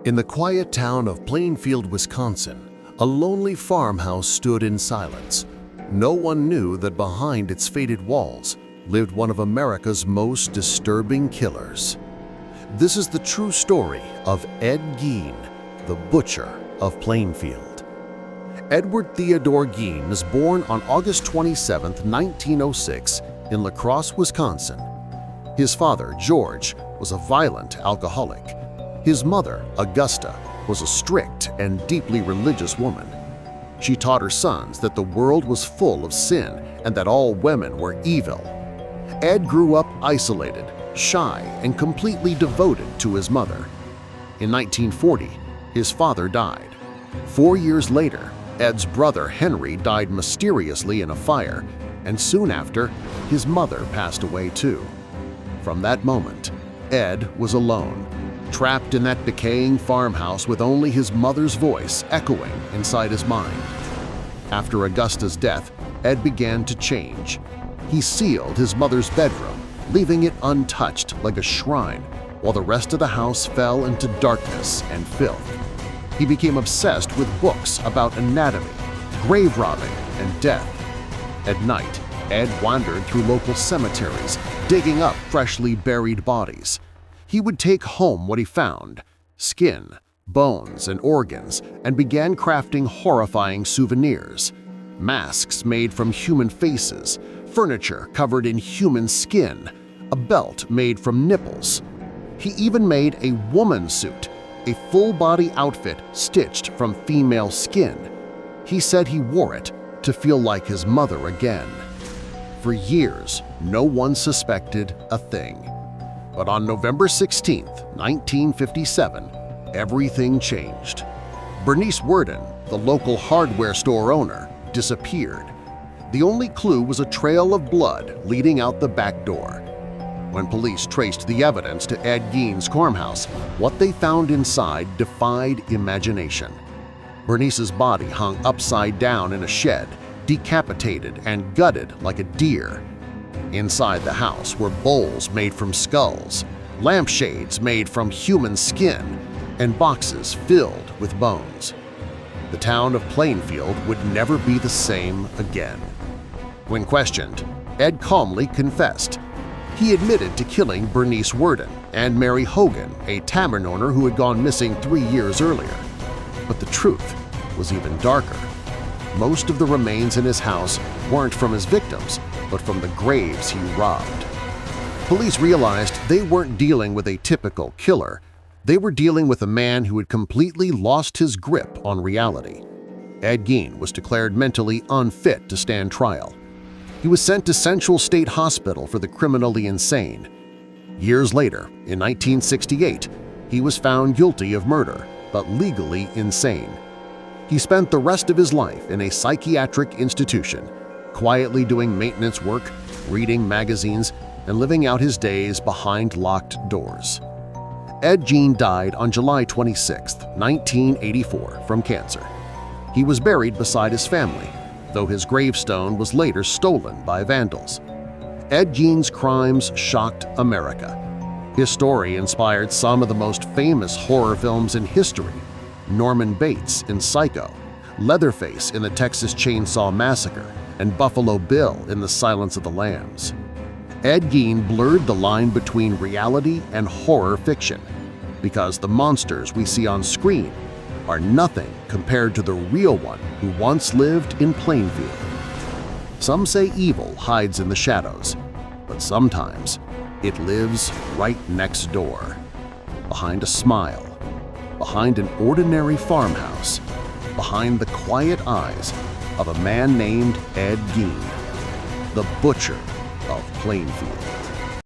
In the quiet town of Plainfield, Wisconsin, a lonely farmhouse stood in silence. No one knew that behind its faded walls lived one of America's most disturbing killers. This is the true story of Ed Gein, the Butcher of Plainfield. Edward Theodore Gein was born on August 27, 1906 in La Crosse, Wisconsin. His father, George, was a violent alcoholic. His mother, Augusta, was a strict and deeply religious woman. She taught her sons that the world was full of sin and that all women were evil. Ed grew up isolated, shy, and completely devoted to his mother. In 1940, his father died. 4 years later, Ed's brother Henry died mysteriously in a fire, and soon after, his mother passed away too. From that moment, Ed was alone, trapped in that decaying farmhouse with only his mother's voice echoing inside his mind. After Augusta's death, Ed began to change. He sealed his mother's bedroom, leaving it untouched like a shrine, while the rest of the house fell into darkness and filth. He became obsessed with books about anatomy, grave robbing, and death. At night, Ed wandered through local cemeteries, digging up freshly buried bodies. He would take home what he found – skin, bones, and organs, and began crafting horrifying souvenirs. Masks made from human faces, furniture covered in human skin, a belt made from nipples. He even made a woman's suit, a full-body outfit stitched from female skin. He said he wore it to feel like his mother again. For years, no one suspected a thing. But on November 16, 1957, everything changed. Bernice Worden, the local hardware store owner, disappeared. The only clue was a trail of blood leading out the back door. When police traced the evidence to Ed Gein's farmhouse, what they found inside defied imagination. Bernice's body hung upside down in a shed, decapitated and gutted like a deer. Inside the house were bowls made from skulls, lampshades made from human skin, and boxes filled with bones. The town of Plainfield would never be the same again. When questioned, Ed calmly confessed. He admitted to killing Bernice Worden and Mary Hogan, a tavern owner who had gone missing 3 years earlier. But the truth was even darker. Most of the remains in his house weren't from his victims, but from the graves he robbed. Police realized they weren't dealing with a typical killer. They were dealing with a man who had completely lost his grip on reality. Ed Gein was declared mentally unfit to stand trial. He was sent to Central State Hospital for the criminally insane. Years later, in 1968, he was found guilty of murder, but legally insane. He spent the rest of his life in a psychiatric institution, quietly doing maintenance work, reading magazines, and living out his days behind locked doors. Ed Gein died on July 26, 1984, from cancer. He was buried beside his family, though his gravestone was later stolen by vandals. Ed Gein's crimes shocked America. His story inspired some of the most famous horror films in history: Norman Bates in Psycho, Leatherface in the Texas Chainsaw Massacre, and Buffalo Bill in The Silence of the Lambs. Ed Gein blurred the line between reality and horror fiction because the monsters we see on screen are nothing compared to the real one who once lived in Plainfield. Some say evil hides in the shadows, but sometimes it lives right next door, behind a smile, behind an ordinary farmhouse, behind the quiet eyes of a man named Ed Gein, the Butcher of Plainfield.